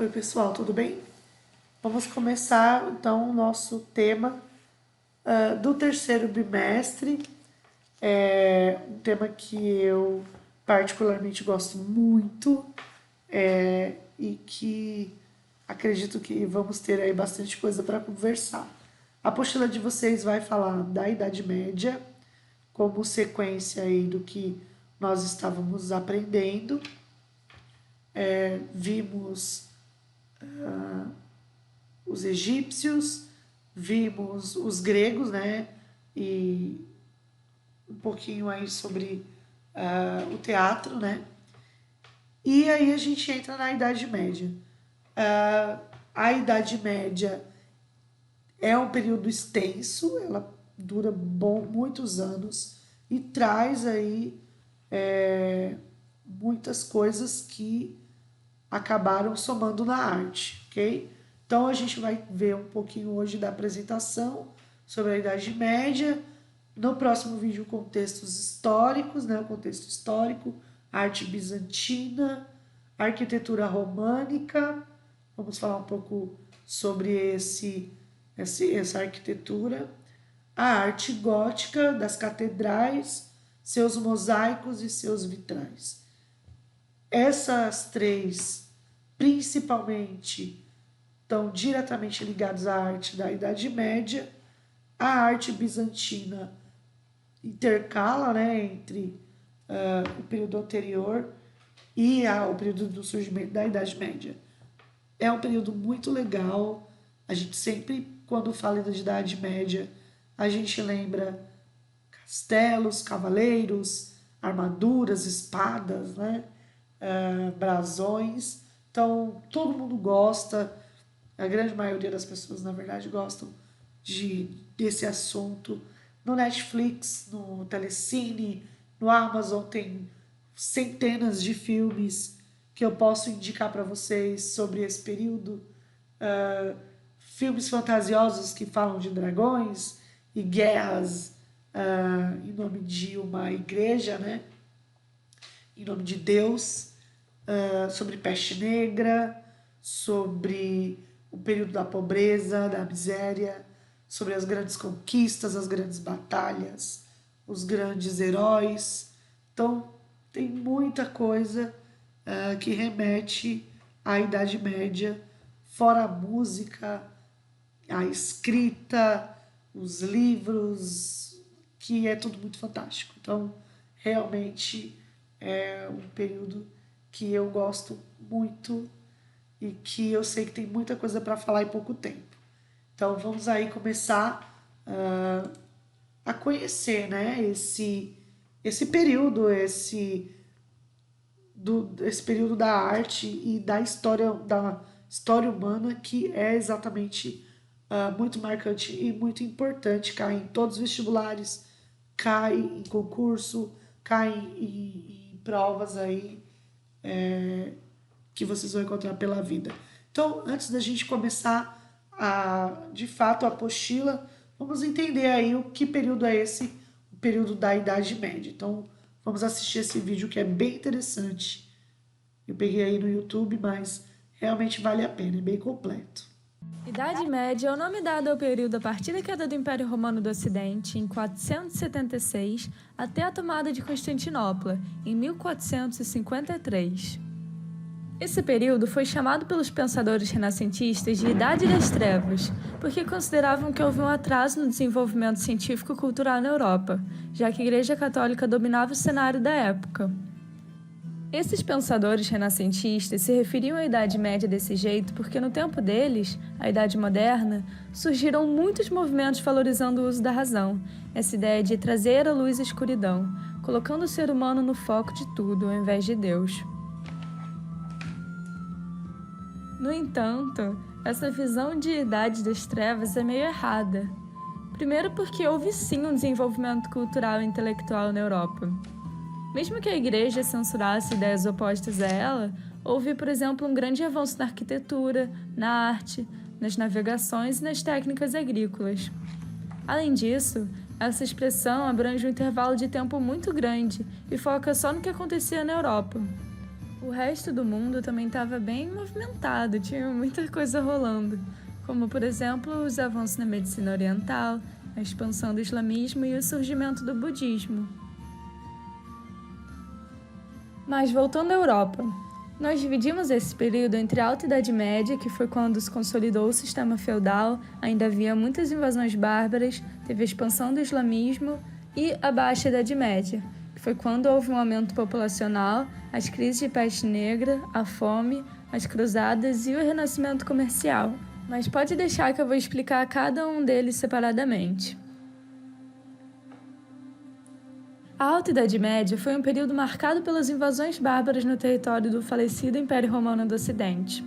Oi, pessoal, tudo bem? Vamos começar então o nosso tema do terceiro bimestre. É um tema que eu particularmente gosto muito e que acredito que vamos ter aí bastante coisa para conversar. A apostila de vocês vai falar da Idade Média como sequência aí do que nós estávamos aprendendo. Vimos os egípcios, vimos os gregos, né? E um pouquinho aí sobre o teatro, né? E aí a gente entra na Idade Média. A Idade Média é um período extenso, ela dura muitos anos e traz aí muitas coisas que acabaram somando na arte, ok? Então a gente vai ver um pouquinho hoje da apresentação sobre a Idade Média. No próximo vídeo, contextos históricos, né? O contexto histórico, arte bizantina, arquitetura românica. Vamos falar um pouco sobre essa arquitetura. A arte gótica das catedrais, seus mosaicos e seus vitrais. Essas três, principalmente, estão diretamente ligadas à arte da Idade Média. A arte bizantina intercala, né, entre o período anterior e o período do surgimento da Idade Média. É um período muito legal. A gente sempre, quando fala da Idade Média, a gente lembra castelos, cavaleiros, armaduras, espadas, né? Brasões. Então, todo mundo gosta, a grande maioria das pessoas, na verdade, gostam desse assunto. No Netflix, no Telecine, no Amazon, tem centenas de filmes que eu posso indicar para vocês sobre esse período. Filmes fantasiosos que falam de dragões e guerras em nome de uma igreja, né? Em nome de Deus, sobre peste negra, sobre o período da pobreza, da miséria, sobre as grandes conquistas, as grandes batalhas, os grandes heróis. Então, tem muita coisa que remete à Idade Média, fora a música, a escrita, os livros, que é tudo muito fantástico. Então, realmente é um período que eu gosto muito e que eu sei que tem muita coisa para falar em pouco tempo. Então, vamos aí começar a conhecer, né, esse período, esse período da arte e da história humana, que é exatamente muito marcante e muito importante. Cai em todos os vestibulares, cai em concurso, cai em provas aí que vocês vão encontrar pela vida. Então, antes da gente começar de fato a apostila, vamos entender aí o que período é esse, o período da Idade Média. Então, vamos assistir esse vídeo que é bem interessante. Eu peguei aí no YouTube, mas realmente vale a pena, é bem completo. Idade Média é o nome dado ao período a partir da queda do Império Romano do Ocidente, em 476, até a tomada de Constantinopla, em 1453. Esse período foi chamado pelos pensadores renascentistas de Idade das Trevas, porque consideravam que houve um atraso no desenvolvimento científico-cultural na Europa, já que a Igreja Católica dominava o cenário da época. Esses pensadores renascentistas se referiam à Idade Média desse jeito porque no tempo deles, a Idade Moderna, surgiram muitos movimentos valorizando o uso da razão, essa ideia de trazer à luz a escuridão, colocando o ser humano no foco de tudo ao invés de Deus. No entanto, essa visão de Idade das Trevas é meio errada. Primeiro porque houve sim um desenvolvimento cultural e intelectual na Europa. Mesmo que a igreja censurasse ideias opostas a ela, houve, por exemplo, um grande avanço na arquitetura, na arte, nas navegações e nas técnicas agrícolas. Além disso, essa expressão abrange um intervalo de tempo muito grande e foca só no que acontecia na Europa. O resto do mundo também estava bem movimentado, tinha muita coisa rolando, como, por exemplo, os avanços na medicina oriental, a expansão do islamismo e o surgimento do budismo. Mas voltando à Europa, nós dividimos esse período entre a Alta Idade Média, que foi quando se consolidou o sistema feudal, ainda havia muitas invasões bárbaras, teve a expansão do islamismo, e a Baixa Idade Média, que foi quando houve um aumento populacional, as crises de peste negra, a fome, as cruzadas e o renascimento comercial. Mas pode deixar que eu vou explicar cada um deles separadamente. A Alta Idade Média foi um período marcado pelas invasões bárbaras no território do falecido Império Romano do Ocidente.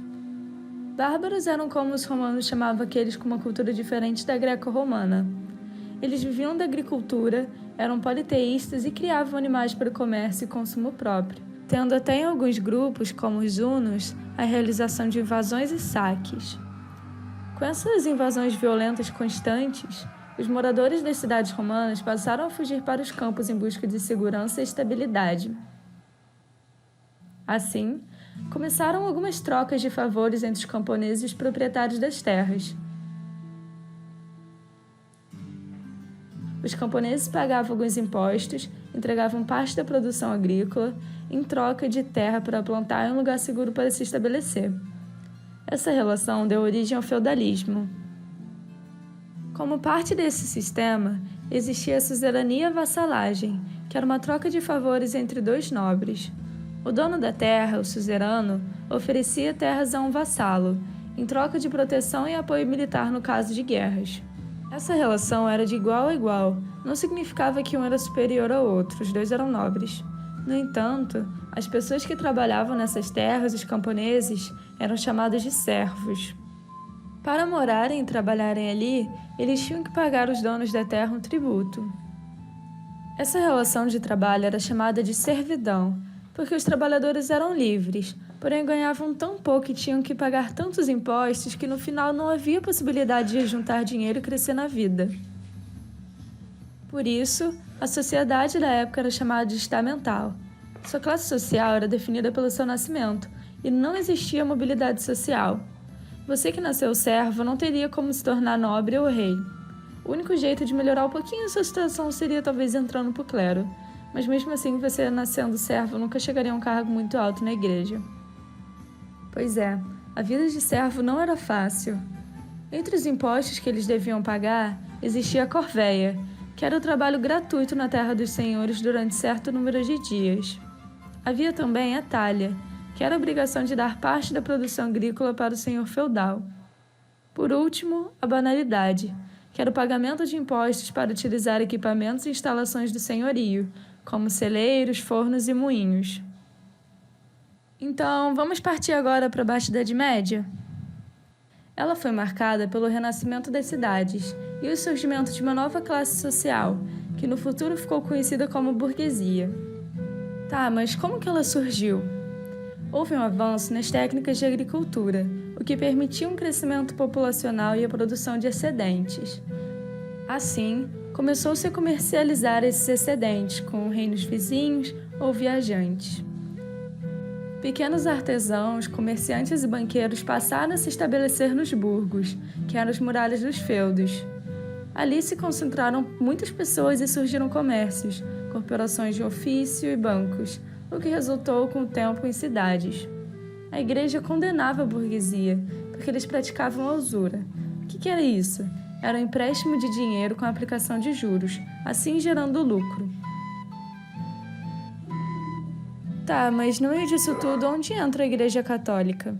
Bárbaros eram como os romanos chamavam aqueles com uma cultura diferente da greco-romana. Eles viviam da agricultura, eram politeístas e criavam animais para o comércio e consumo próprio, tendo até em alguns grupos, como os hunos, a realização de invasões e saques. Com essas invasões violentas constantes, os moradores das cidades romanas passaram a fugir para os campos em busca de segurança e estabilidade. Assim, começaram algumas trocas de favores entre os camponeses e os proprietários das terras. Os camponeses pagavam alguns impostos, entregavam parte da produção agrícola em troca de terra para plantar em um lugar seguro para se estabelecer. Essa relação deu origem ao feudalismo. Como parte desse sistema, existia a suzerania e a vassalagem, que era uma troca de favores entre dois nobres. O dono da terra, o suzerano, oferecia terras a um vassalo, em troca de proteção e apoio militar no caso de guerras. Essa relação era de igual a igual, não significava que um era superior ao outro, os dois eram nobres. No entanto, as pessoas que trabalhavam nessas terras, os camponeses, eram chamados de servos. Para morarem e trabalharem ali, eles tinham que pagar aos donos da terra um tributo. Essa relação de trabalho era chamada de servidão, porque os trabalhadores eram livres, porém ganhavam tão pouco e tinham que pagar tantos impostos que no final não havia possibilidade de juntar dinheiro e crescer na vida. Por isso, a sociedade da época era chamada de estamental. Sua classe social era definida pelo seu nascimento e não existia mobilidade social. Você que nasceu servo não teria como se tornar nobre ou rei. O único jeito de melhorar um pouquinho a sua situação seria talvez entrando para o clero, mas mesmo assim você nascendo servo nunca chegaria a um cargo muito alto na igreja. Pois é, a vida de servo não era fácil. Entre os impostos que eles deviam pagar, existia a corvéia, que era o trabalho gratuito na terra dos senhores durante certo número de dias. Havia também a talha, que era a obrigação de dar parte da produção agrícola para o senhor feudal. Por último, a banalidade, que era o pagamento de impostos para utilizar equipamentos e instalações do senhorio, como celeiros, fornos e moinhos. Então, vamos partir agora para a Baixa Idade Média? Ela foi marcada pelo renascimento das cidades e o surgimento de uma nova classe social, que no futuro ficou conhecida como burguesia. Tá, mas como que ela surgiu? Houve um avanço nas técnicas de agricultura, o que permitia um crescimento populacional e a produção de excedentes. Assim, começou-se a comercializar esses excedentes com reinos vizinhos ou viajantes. Pequenos artesãos, comerciantes e banqueiros passaram a se estabelecer nos burgos, que eram as muralhas dos feudos. Ali se concentraram muitas pessoas e surgiram comércios, corporações de ofício e bancos, o que resultou com o tempo em cidades. A igreja condenava a burguesia, porque eles praticavam a usura. O que era isso? Era um empréstimo de dinheiro com a aplicação de juros, assim gerando lucro. Tá, mas no meio disso tudo, onde entra a Igreja Católica?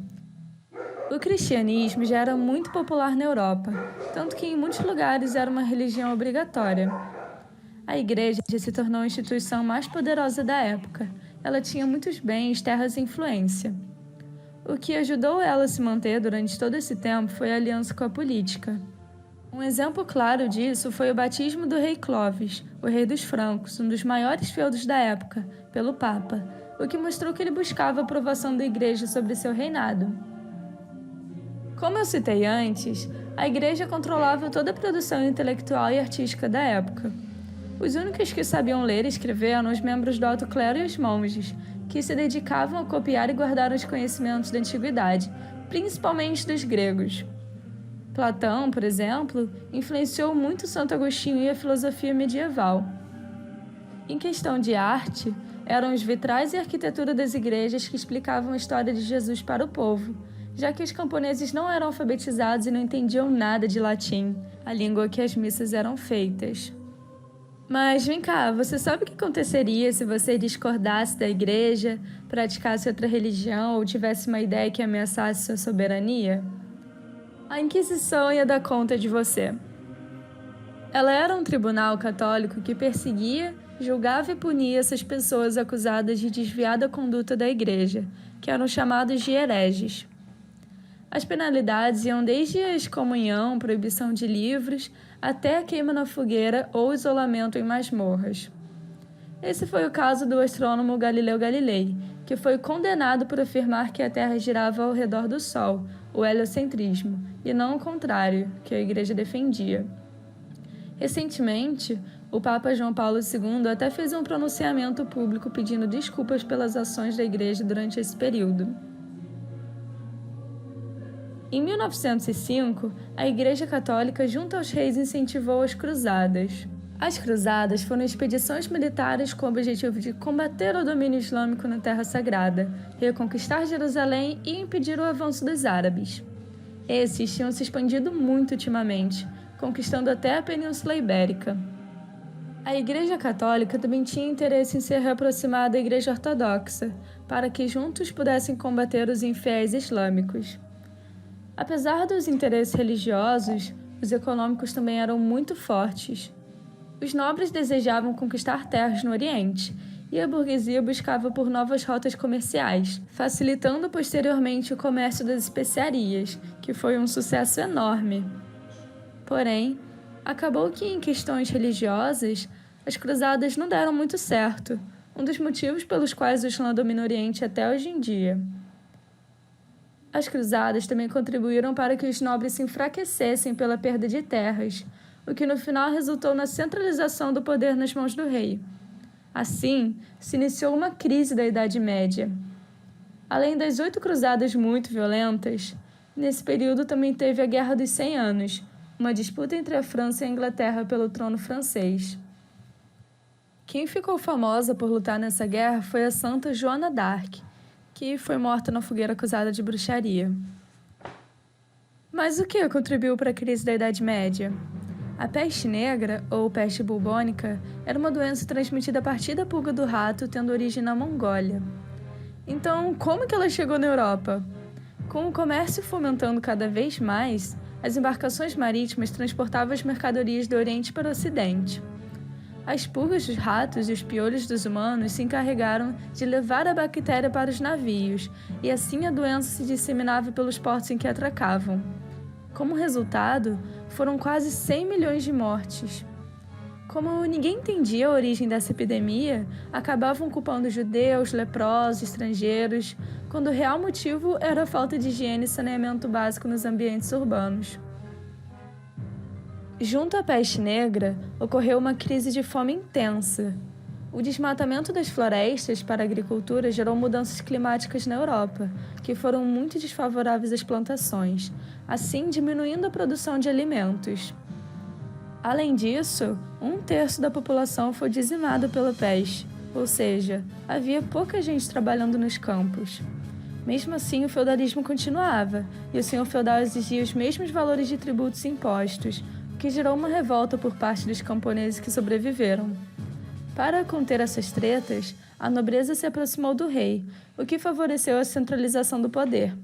O cristianismo já era muito popular na Europa, tanto que em muitos lugares era uma religião obrigatória. A igreja se tornou a instituição mais poderosa da época. Ela tinha muitos bens, terras e influência. O que ajudou ela a se manter durante todo esse tempo foi a aliança com a política. Um exemplo claro disso foi o batismo do rei Clovis, o rei dos francos, um dos maiores feudos da época, pelo Papa, o que mostrou que ele buscava a aprovação da igreja sobre seu reinado. Como eu citei antes, a igreja controlava toda a produção intelectual e artística da época. Os únicos que sabiam ler e escrever eram os membros do alto clero e os monges, que se dedicavam a copiar e guardar os conhecimentos da antiguidade, principalmente dos gregos. Platão, por exemplo, influenciou muito Santo Agostinho e a filosofia medieval. Em questão de arte, eram os vitrais e a arquitetura das igrejas que explicavam a história de Jesus para o povo, já que os camponeses não eram alfabetizados e não entendiam nada de latim, a língua que as missas eram feitas. Mas vem cá, você sabe o que aconteceria se você discordasse da igreja, praticasse outra religião ou tivesse uma ideia que ameaçasse sua soberania? A Inquisição ia dar conta de você. Ela era um tribunal católico que perseguia, julgava e punia essas pessoas acusadas de desviar da conduta da igreja, que eram chamados de hereges. As penalidades iam desde a excomunhão, proibição de livros, até a queima na fogueira ou isolamento em masmorras. Esse foi o caso do astrônomo Galileu Galilei, que foi condenado por afirmar que a Terra girava ao redor do Sol, o heliocentrismo, e não o contrário, que a Igreja defendia. Recentemente, o Papa João Paulo II até fez um pronunciamento público pedindo desculpas pelas ações da Igreja durante esse período. Em 1905, a Igreja Católica, junto aos reis, incentivou as cruzadas. As cruzadas foram expedições militares com o objetivo de combater o domínio islâmico na Terra Sagrada, reconquistar Jerusalém e impedir o avanço dos árabes. Esses tinham se expandido muito ultimamente, conquistando até a Península Ibérica. A Igreja Católica também tinha interesse em se reaproximar da Igreja Ortodoxa, para que juntos pudessem combater os infiéis islâmicos. Apesar dos interesses religiosos, os econômicos também eram muito fortes. Os nobres desejavam conquistar terras no Oriente, e a burguesia buscava por novas rotas comerciais, facilitando posteriormente o comércio das especiarias, que foi um sucesso enorme. Porém, acabou que em questões religiosas, as cruzadas não deram muito certo, um dos motivos pelos quais o Islã domina o Oriente até hoje em dia. As cruzadas também contribuíram para que os nobres se enfraquecessem pela perda de terras, o que no final resultou na centralização do poder nas mãos do rei. Assim, se iniciou uma crise da Idade Média. Além das 8 cruzadas muito violentas, nesse período também teve a Guerra dos 100 Anos, uma disputa entre a França e a Inglaterra pelo trono francês. Quem ficou famosa por lutar nessa guerra foi a Santa Joana d'Arc, que foi morta na fogueira acusada de bruxaria. Mas o que contribuiu para a crise da Idade Média? A peste negra, ou peste bubônica, era uma doença transmitida a partir da pulga do rato, tendo origem na Mongólia. Então, como que ela chegou na Europa? Com o comércio fomentando cada vez mais, as embarcações marítimas transportavam as mercadorias do Oriente para o Ocidente. As pulgas dos ratos e os piolhos dos humanos se encarregaram de levar a bactéria para os navios, e assim a doença se disseminava pelos portos em que atracavam. Como resultado, foram quase 100 milhões de mortes. Como ninguém entendia a origem dessa epidemia, acabavam culpando judeus, leprosos, estrangeiros, quando o real motivo era a falta de higiene e saneamento básico nos ambientes urbanos. Junto à peste negra, ocorreu uma crise de fome intensa. O desmatamento das florestas para a agricultura gerou mudanças climáticas na Europa, que foram muito desfavoráveis às plantações, assim diminuindo a produção de alimentos. Além disso, 1/3 da população foi dizimada pela peste, ou seja, havia pouca gente trabalhando nos campos. Mesmo assim, o feudalismo continuava, e o senhor feudal exigia os mesmos valores de tributos e impostos, o que gerou uma revolta por parte dos camponeses que sobreviveram. Para conter essas tretas, a nobreza se aproximou do rei, o que favoreceu a centralização do poder.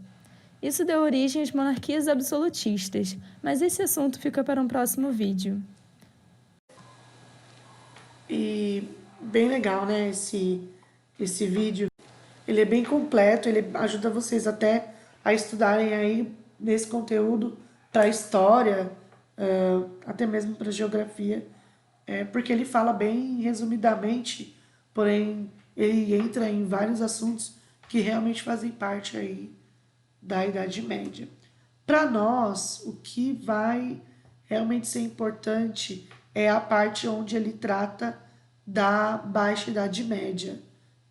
Isso deu origem às monarquias absolutistas, mas esse assunto fica para um próximo vídeo. E bem legal, né, esse vídeo. Ele é bem completo, ele ajuda vocês até a estudarem aí nesse conteúdo para história, até mesmo para geografia, porque ele fala bem resumidamente, porém ele entra em vários assuntos que realmente fazem parte aí da Idade Média. Para nós, o que vai realmente ser importante é a parte onde ele trata da Baixa Idade Média,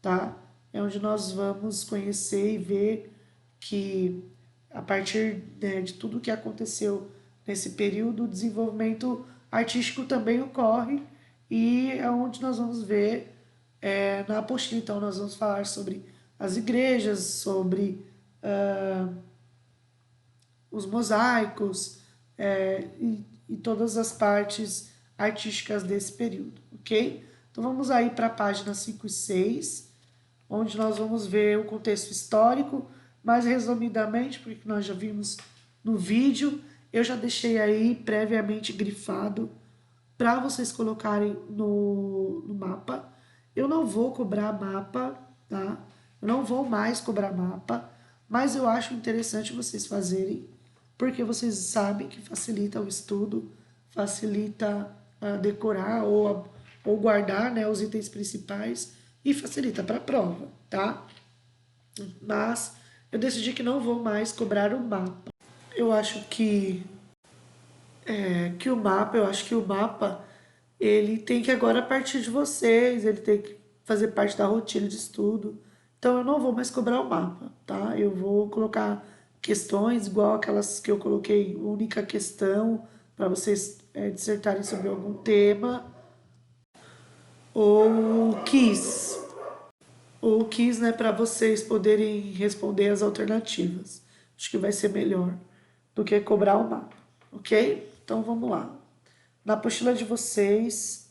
tá? é onde nós vamos conhecer e ver que, a partir, né, de tudo que aconteceu nesse período, o desenvolvimento artístico também ocorre, e é onde nós vamos ver na apostila. Então, nós vamos falar sobre as igrejas, sobre os mosaicos, e todas as partes artísticas desse período, ok? Então vamos aí para a página 5 e 6, onde nós vamos ver o contexto histórico, mais resumidamente, porque nós já vimos no vídeo, eu já deixei aí previamente grifado para vocês colocarem no mapa. Eu não vou cobrar mapa, tá? Eu não vou mais cobrar mapa, mas eu acho interessante vocês fazerem, porque vocês sabem que facilita o estudo, facilita decorar ou guardar, né, os itens principais, e facilita para a prova, tá? Mas eu decidi que não vou mais cobrar o mapa. Eu acho que o mapa ele tem que agora partir de vocês, ele tem que fazer parte da rotina de estudo. Então eu não vou mais cobrar o mapa, tá? Eu vou colocar questões igual aquelas que eu coloquei, única questão, para vocês dissertarem sobre algum tema, ou quiz, né, para vocês poderem responder as alternativas. Acho que vai ser melhor do que cobrar o mapa, ok? Então vamos lá. Na apostila de vocês,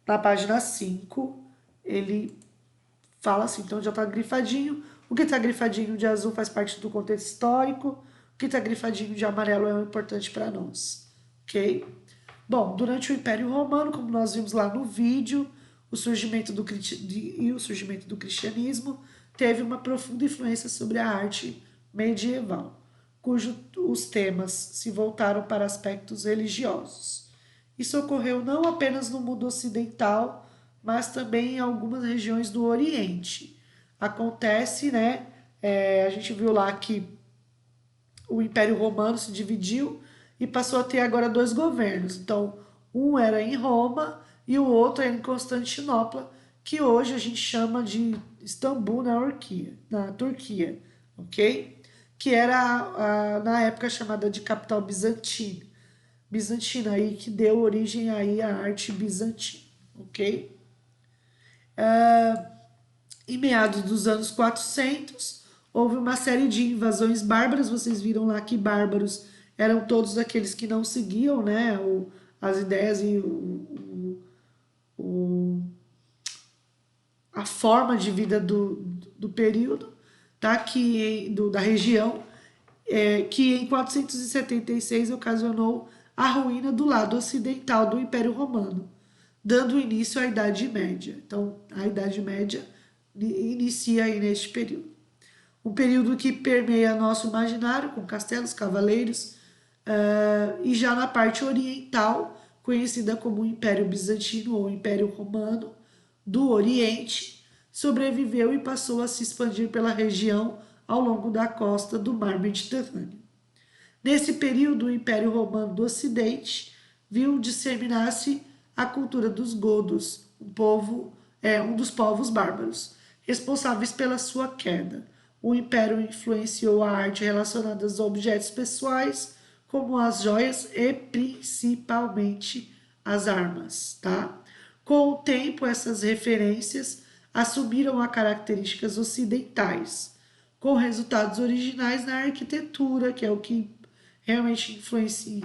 na página 5, ele fala assim, então já está grifadinho. O que está grifadinho de azul faz parte do contexto histórico, o que está grifadinho de amarelo é importante para nós, ok? Bom, durante o Império Romano, como nós vimos lá no vídeo, o surgimento do cristianismo teve uma profunda influência sobre a arte medieval, cujos os temas se voltaram para aspectos religiosos. Isso ocorreu não apenas no mundo ocidental, mas também em algumas regiões do Oriente. Acontece, né? A gente viu lá que o Império Romano se dividiu e passou a ter agora dois governos. Então, um era em Roma e o outro era em Constantinopla, que hoje a gente chama de Istambul, na Turquia, ok? Que era na época chamada de capital bizantina aí, que deu origem aí à arte bizantina, ok? Em meados dos anos 400, houve uma série de invasões bárbaras. Vocês viram lá que bárbaros eram todos aqueles que não seguiam, né, as ideias e a forma de vida do período, tá? Da região, que em 476 ocasionou a ruína do lado ocidental do Império Romano, dando início à Idade Média. Então, a Idade Média inicia aí neste período. Um período que permeia nosso imaginário, com castelos, cavaleiros, e já na parte oriental, conhecida como Império Bizantino ou Império Romano do Oriente, sobreviveu e passou a se expandir pela região ao longo da costa do Mar Mediterrâneo. Nesse período, o Império Romano do Ocidente viu disseminar-se a cultura dos godos, um dos povos bárbaros, responsáveis pela sua queda. O Império influenciou a arte relacionada aos objetos pessoais, como as joias e principalmente as armas, tá? Com o tempo, essas referências assumiram as características ocidentais, com resultados originais na arquitetura, que é o que realmente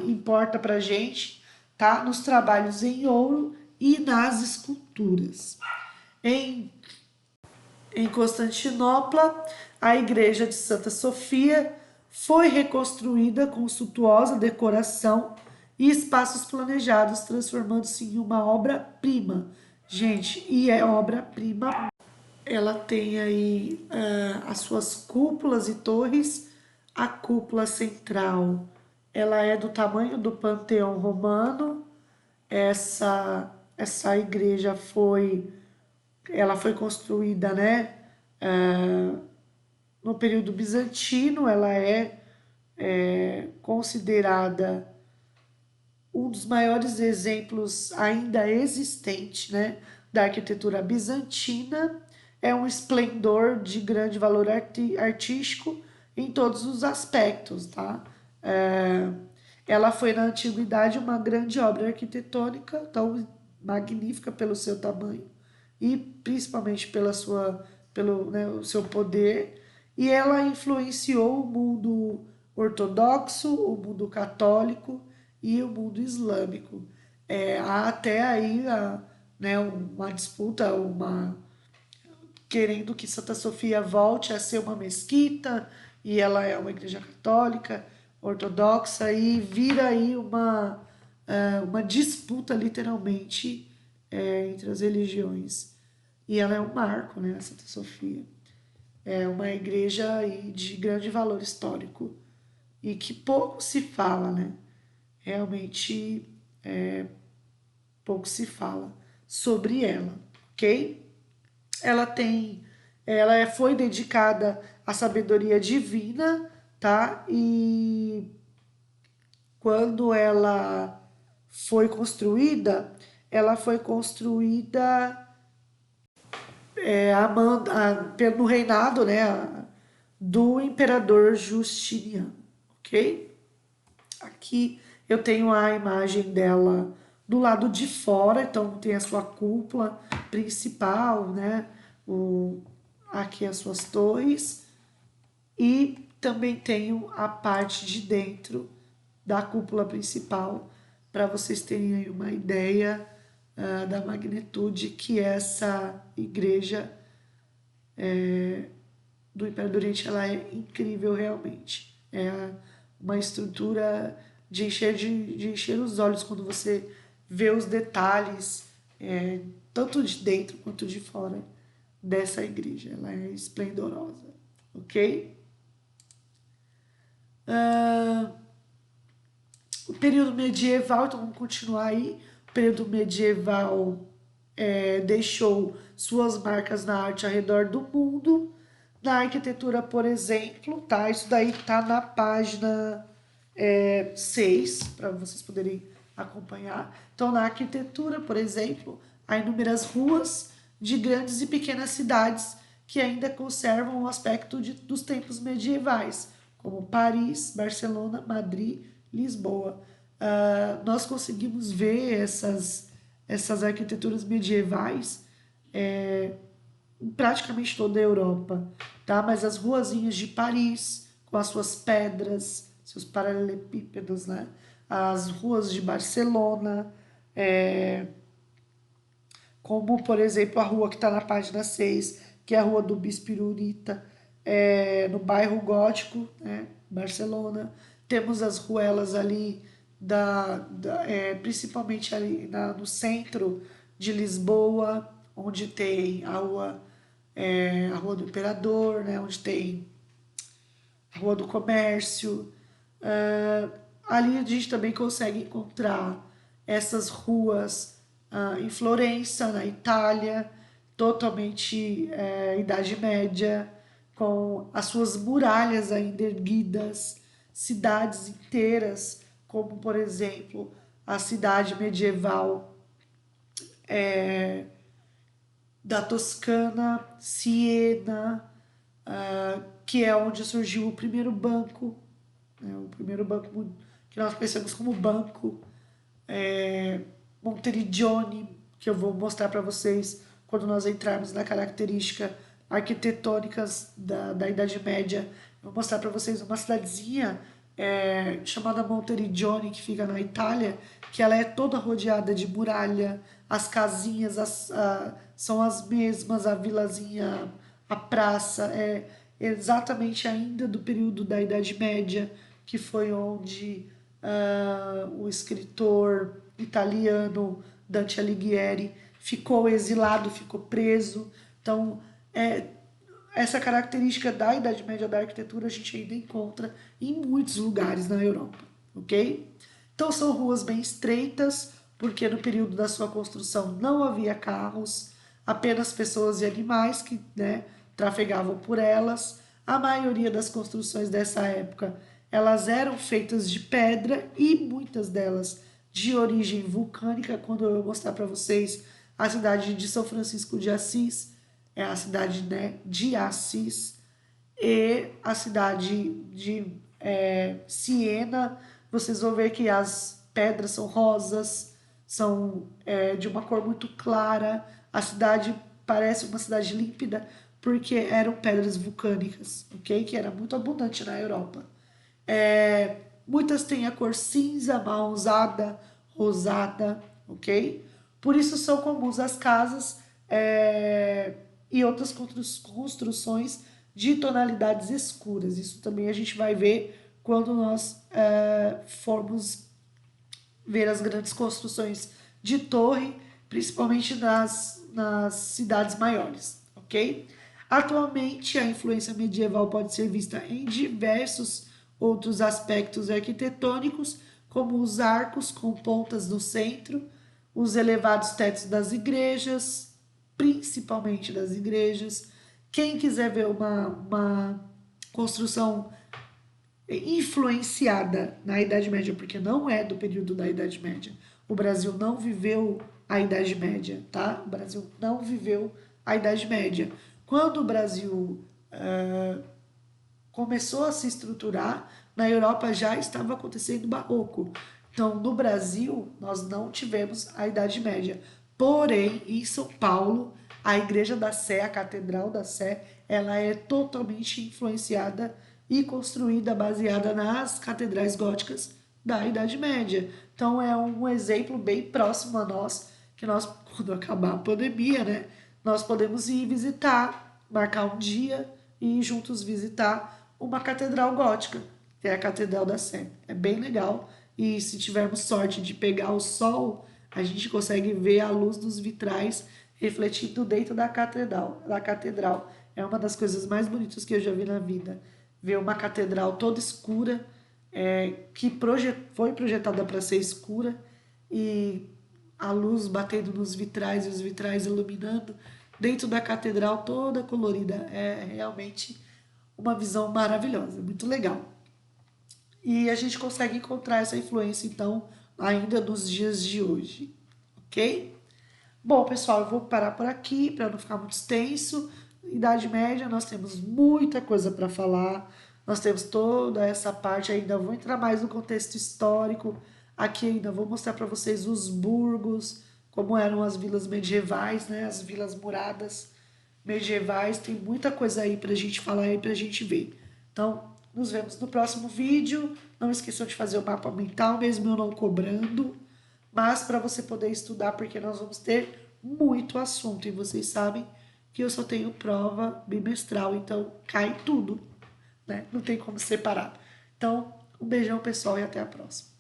importa para a gente, tá? Nos trabalhos em ouro e nas esculturas. Em Constantinopla, a igreja de Santa Sofia foi reconstruída com suntuosa decoração e espaços planejados, transformando-se em uma obra-prima. Gente, e é obra-prima. Ela tem aí as suas cúpulas e torres. A cúpula central, ela é do tamanho do Panteão Romano. Essa igreja ela foi construída, né, no período bizantino. Ela é considerada um dos maiores exemplos ainda existentes, né, da arquitetura bizantina. é um esplendor de grande valor artístico em todos os aspectos, tá? Ela foi na antiguidade uma grande obra arquitetônica, tão magnífica pelo seu tamanho e principalmente pelo, né, o seu poder, e ela influenciou o mundo ortodoxo, o mundo católico e o mundo islâmico. Há até aí né, uma disputa, querendo que Santa Sofia volte a ser uma mesquita, e ela é uma igreja católica, ortodoxa, e vira aí uma disputa, literalmente, entre as religiões. E ela é um marco, né, a Santa Sofia. É uma igreja aí de grande valor histórico e que pouco se fala, né? Realmente pouco se fala sobre ela, ok? Ela foi dedicada à sabedoria divina, tá? E quando ela foi construída no reinado, né, do imperador Justiniano, ok? Aqui eu tenho a imagem dela do lado de fora, então tem a sua cúpula principal, né? Aqui as suas torres, e também tenho a parte de dentro da cúpula principal, para vocês terem aí uma ideia da magnitude que essa igreja do Império do Oriente ela é incrível realmente. É uma estrutura de encher os olhos quando você vê os detalhes, tanto de dentro quanto de fora dessa igreja. Ela é esplendorosa, ok? O período medieval, então vamos continuar aí. O período medieval deixou suas marcas na arte ao redor do mundo. Na arquitetura, por exemplo, tá? Isso daí tá na página 6, para vocês poderem acompanhar. Então, na arquitetura, por exemplo, há inúmeras ruas de grandes e pequenas cidades que ainda conservam o aspecto dos tempos medievais, como Paris, Barcelona, Madrid, Lisboa. Nós conseguimos ver essas arquiteturas medievais em praticamente toda a Europa, tá? Mas as ruazinhas de Paris, com as suas pedras, seus paralelepípedos, né? As ruas de Barcelona, como, por exemplo, a rua que está na página 6, que é a Rua do Bispo Irurita, no bairro Gótico, né? Barcelona. Temos as ruelas ali, principalmente ali no centro de Lisboa, onde tem a Rua do Imperador, né, onde tem a Rua do Comércio. Ali a gente também consegue encontrar essas ruas em Florença, na Itália, totalmente Idade Média, com as suas muralhas ainda erguidas, cidades inteiras, como por exemplo a cidade medieval da Toscana, Siena, que é onde surgiu o primeiro banco, né, o primeiro banco que nós conhecemos como banco, Monteriggioni, que eu vou mostrar para vocês quando nós entrarmos na característica arquitetônicas da Idade Média. Eu vou mostrar para vocês uma cidadezinha chamada Monteriggioni, que fica na Itália, que ela é toda rodeada de muralha, as casinhas são as mesmas, a vilazinha, a praça é exatamente ainda do período da Idade Média, que foi onde o escritor italiano Dante Alighieri ficou exilado, ficou preso. Então, essa característica da Idade Média da arquitetura a gente ainda encontra em muitos lugares na Europa, ok? Então são ruas bem estreitas, porque no período da sua construção não havia carros, apenas pessoas e animais que, né, trafegavam por elas. A maioria das construções dessa época, elas eram feitas de pedra e muitas delas de origem vulcânica. Quando eu mostrar para vocês a cidade de São Francisco de Assis, é a cidade, né, de Assis, e a cidade de Siena. Vocês vão ver que as pedras são rosas, são de uma cor muito clara. A cidade parece uma cidade límpida porque eram pedras vulcânicas, ok? Que era muito abundante na Europa. Muitas têm a cor cinza, marronzada, rosada, ok? Por isso são comuns as casas e outras construções de tonalidades escuras. Isso também a gente vai ver quando nós formos ver as grandes construções de torre, principalmente nas cidades maiores, ok? Atualmente, a influência medieval pode ser vista em diversos outros aspectos arquitetônicos, como os arcos com pontas no centro, os elevados tetos das igrejas, principalmente das igrejas. Quem quiser ver uma construção influenciada na Idade Média, porque não é do período da Idade Média. O Brasil não viveu a Idade Média, tá? O Brasil não viveu a Idade Média. Quando o Brasil começou a se estruturar, na Europa já estava acontecendo o Barroco. Então, no Brasil, nós não tivemos a Idade Média. Porém, em São Paulo, a Igreja da Sé, a Catedral da Sé, ela é totalmente influenciada e construída baseada nas catedrais góticas da Idade Média. Então, é um exemplo bem próximo a nós, que nós, quando acabar a pandemia, né, nós podemos ir visitar, marcar um dia e juntos visitar uma catedral gótica, que é a Catedral da Sé. É bem legal. E se tivermos sorte de pegar o sol, a gente consegue ver a luz dos vitrais refletindo dentro da catedral. É uma das coisas mais bonitas que eu já vi na vida. Ver uma catedral toda escura, que foi projetada para ser escura, e a luz batendo nos vitrais e os vitrais iluminando dentro da catedral toda colorida. É realmente uma visão maravilhosa, muito legal. E a gente consegue encontrar essa influência, então, ainda nos dias de hoje, ok? Bom, pessoal, eu vou parar por aqui para não ficar muito extenso. Idade Média, nós temos muita coisa para falar, nós temos toda essa parte, ainda vou entrar mais no contexto histórico. Aqui ainda vou mostrar para vocês os burgos, como eram as vilas medievais, né? As vilas muradas medievais. Tem muita coisa aí para a gente falar e para a gente ver. Então, nos vemos no próximo vídeo. Não esqueçam de fazer o mapa mental, mesmo eu não cobrando, mas para você poder estudar, porque nós vamos ter muito assunto. E vocês sabem que eu só tenho prova bimestral, então cai tudo, né? Não tem como separar. Então, um beijão, pessoal, e até a próxima.